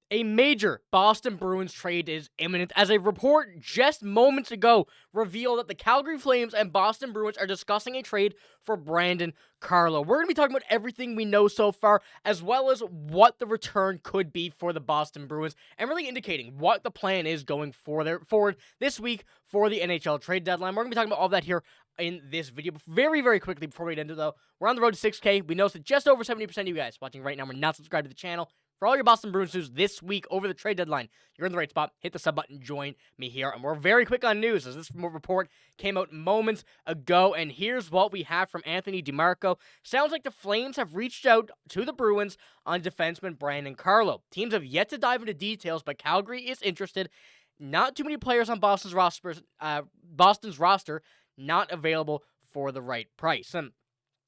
A major Boston Bruins trade is imminent, as a report just moments ago revealed that the Calgary Flames and Boston Bruins are discussing a trade for Brandon Carlo. We're going to be talking about everything we know so far, as well as what the return could be for the Boston Bruins, and really indicating what the plan is going forward this week for the NHL trade deadline. We're going to be talking about all that here in this video. Very, very quickly before we get into it, though, we're on the road to 6K. We know that just over 70% of you guys watching right now are not subscribed to the channel. For all your Boston Bruins news this week over the trade deadline, you're in the right spot. Hit the sub button, join me here. And we're very quick on news, as this report came out moments ago. And here's what we have from Anthony DeMarco. Sounds like the Flames have reached out to the Bruins on defenseman Brandon Carlo. Teams have yet to dive into details, but Calgary is interested. Not too many players on Boston's roster not available for the right price. And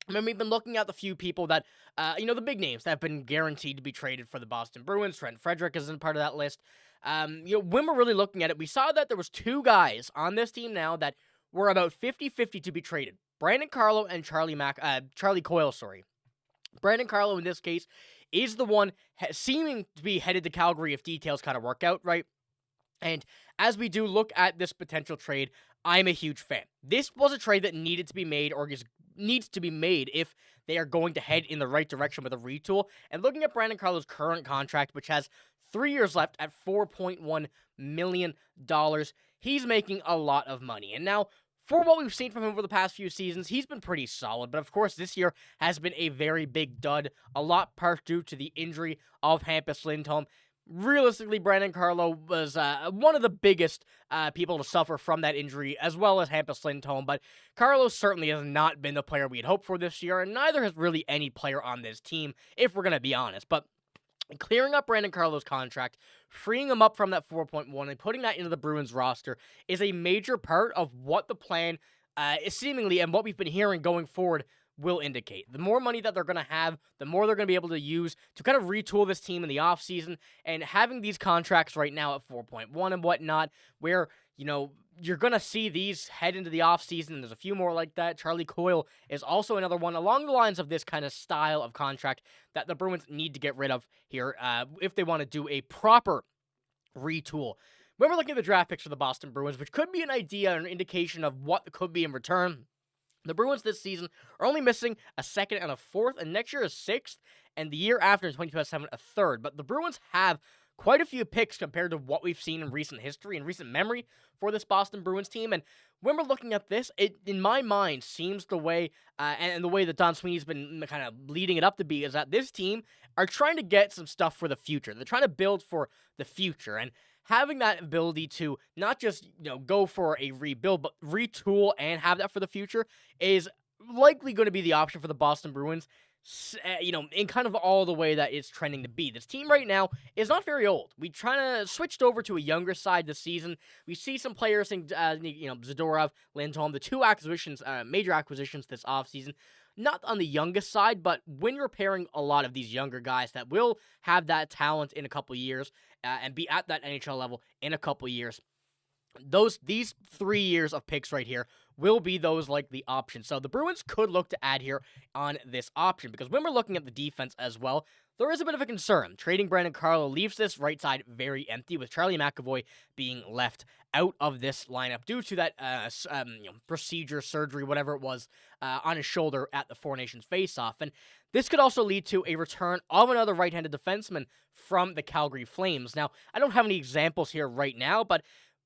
I mean, we've been looking at the few people that, the big names that have been guaranteed to be traded for the Boston Bruins. Trent Frederic isn't part of that list. When we're really looking at it, we saw that there was two guys on this team now that were about 50-50 to be traded. Brandon Carlo and Charlie Coyle, Brandon Carlo, in this case, is the one seeming to be headed to Calgary if details kind of work out, right? And as we do look at this potential trade, I'm a huge fan. This was a trade that needed to be made, or needs to be made, if they are going to head in the right direction with a retool. And looking at Brandon Carlo's current contract, which has 3 years left at $4.1 million, he's making a lot of money. And now, for what we've seen from him over the past few seasons, he's been pretty solid. But of course, this year has been a very big dud, a lot part due to the injury of Elias Lindholm. Realistically, Brandon Carlo was one of the biggest people to suffer from that injury, as well as Elias Lindholm. But Carlo certainly has not been the player we had hoped for this year, and neither has really any player on this team, if we're going to be honest. But clearing up Brandon Carlo's contract, freeing him up from that 4.1 and putting that into the Bruins roster is a major part of what the plan is seemingly, and what we've been hearing going forward, will indicate. The more money that they're going to have, the more they're going to be able to use to kind of retool this team in the offseason. And having these contracts right now at 4.1 and whatnot, where, you're going to see these head into the offseason, and there's a few more like that. Charlie Coyle is also another one along the lines of this kind of style of contract that the Bruins need to get rid of here if they want to do a proper retool. When we're looking at the draft picks for the Boston Bruins, which could be an idea or an indication of what could be in return, the Bruins this season are only missing a second and a fourth, and next year a sixth, and the year after, in 2027, a third. But the Bruins have quite a few picks compared to what we've seen in recent history and recent memory for this Boston Bruins team. And when we're looking at this, it, in my mind, seems the way, and the way that Don Sweeney's been kind of leading it up to be, is that this team are trying to get some stuff for the future. They're trying to build for the future, and having that ability to not just, go for a rebuild, but retool and have that for the future is likely going to be the option for the Boston Bruins, in kind of all the way that it's trending to be. This team right now is not very old. We switched over to a younger side this season. We see some players, Zadorov, Lindholm, the two major acquisitions this offseason. Not on the youngest side, but when you're pairing a lot of these younger guys that will have that talent in a couple years and be at that NHL level in a couple years, these 3 years of picks right here will be those likely options. So the Bruins could look to add here on this option, because when we're looking at the defense as well, there is a bit of a concern. Trading Brandon Carlo leaves this right side very empty, with Charlie McAvoy being left out of this lineup due to that procedure, surgery, whatever it was, on his shoulder at the Four Nations face-off. And this could also lead to a return of another right-handed defenseman from the Calgary Flames. Now, I don't have any examples here right now, but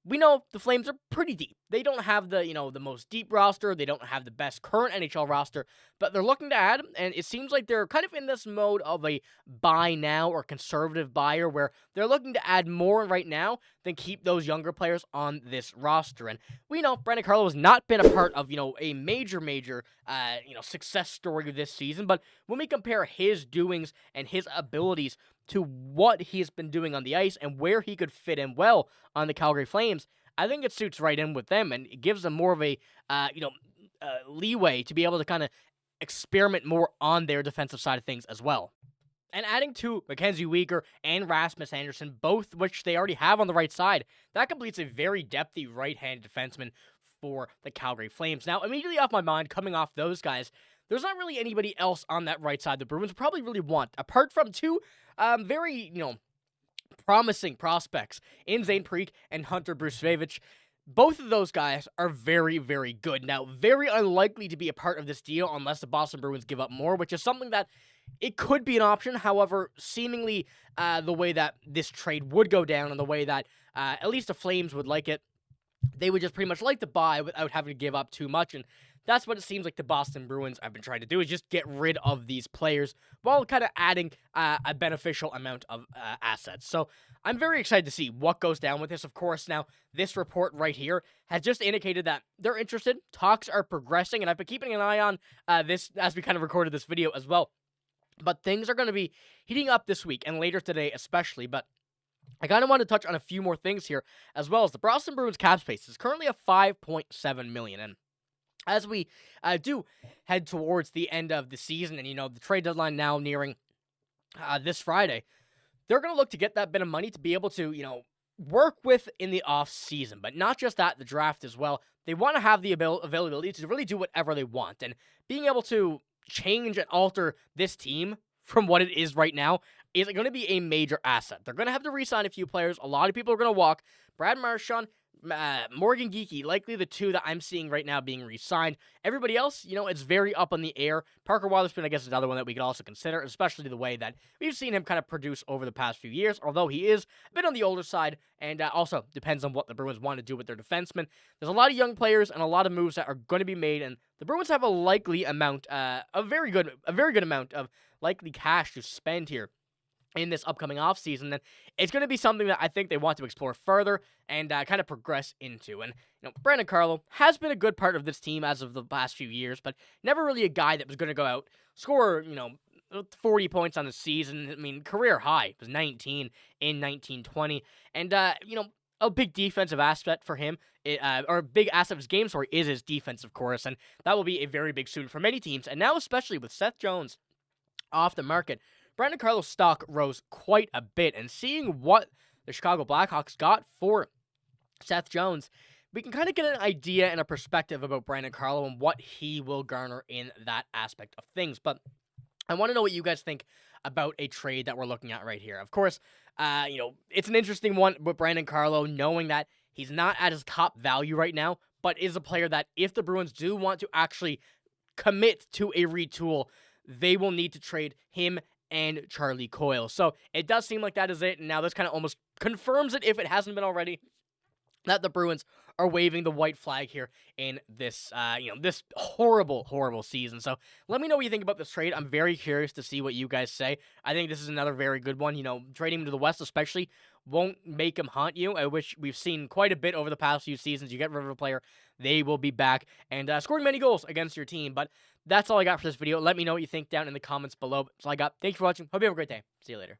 we know the Flames are pretty deep. They don't have the most deep roster. They don't have the best current NHL roster, but they're looking to add, and it seems like they're kind of in this mode of a buy now or conservative buyer, where they're looking to add more right now than keep those younger players on this roster. And we know Brandon Carlo has not been a part of, a major success story this season, but when we compare his doings and his abilities to what he's been doing on the ice and where he could fit in well on the Calgary Flames, I think it suits right in with them, and it gives them more of a, leeway to be able to kind of experiment more on their defensive side of things as well. And adding to Mackenzie Weegar and Rasmus Andersson, both which they already have on the right side, that completes a very depthy right-handed defenseman for the Calgary Flames. Now, immediately off my mind, coming off those guys, there's not really anybody else on that right side the Bruins probably really want, apart from two very, promising prospects in Zane Preek and Hunter Brusevich. Both of those guys are very, very good. Now, very unlikely to be a part of this deal unless the Boston Bruins give up more, which is something that it could be an option. However, seemingly the way that this trade would go down and the way that at least the Flames would like it, they would just pretty much like to buy without having to give up too much. And that's what it seems like the Boston Bruins have been trying to do, is just get rid of these players while kind of adding a beneficial amount of assets. So I'm very excited to see what goes down with this. Of course, now this report right here has just indicated that they're interested. Talks are progressing, and I've been keeping an eye on this as we kind of recorded this video as well. But things are going to be heating up this week and later today especially. But I kind of want to touch on a few more things here, as well as the Boston Bruins cap space is currently at $5.7 million. And as we do head towards the end of the season and, the trade deadline now nearing this Friday, they're going to look to get that bit of money to be able to, work with in the off season. But not just that, the draft as well. They want to have the availability to really do whatever they want. And being able to change and alter this team from what it is right now is going to be a major asset. They're going to have to re-sign a few players. A lot of people are going to walk. Brad Marchand, Morgan Geekie, likely the two that I'm seeing right now being re-signed. Everybody else, it's very up in the air. Parker Wotherspoon, I guess, is another one that we could also consider, especially the way that we've seen him kind of produce over the past few years, although he is a bit on the older side, and also depends on what the Bruins want to do with their defensemen. There's a lot of young players and a lot of moves that are going to be made, and the Bruins have a likely amount, a very good amount of likely cash to spend here in this upcoming offseason, then it's going to be something that I think they want to explore further and kind of progress into. And, Brandon Carlo has been a good part of this team as of the past few years, but never really a guy that was going to go out, score, 40 points on the season. I mean, career high was 19 in 1920. And, a big defensive aspect for him, or a big asset of his game, is his defense, of course. And that will be a very big suit for many teams. And now, especially with Seth Jones off the market, Brandon Carlo's stock rose quite a bit, and seeing what the Chicago Blackhawks got for Seth Jones, we can kind of get an idea and a perspective about Brandon Carlo and what he will garner in that aspect of things. But I want to know what you guys think about a trade that we're looking at right here. Of course, it's an interesting one with Brandon Carlo, knowing that he's not at his top value right now, but is a player that if the Bruins do want to actually commit to a retool, they will need to trade him and Charlie Coyle. So it does seem like that is it, and now this kind of almost confirms it, if it hasn't been already, that the Bruins are waving the white flag here in this, this horrible, horrible season. So let me know what you think about this trade. I'm very curious to see what you guys say. I think this is another very good one. Trading him to the West especially won't make him haunt you, which we've seen quite a bit over the past few seasons. You get rid of a player, they will be back and scoring many goals against your team. But that's all I got for this video. Let me know what you think down in the comments below. That's all I got. Thanks for watching. Hope you have a great day. See you later.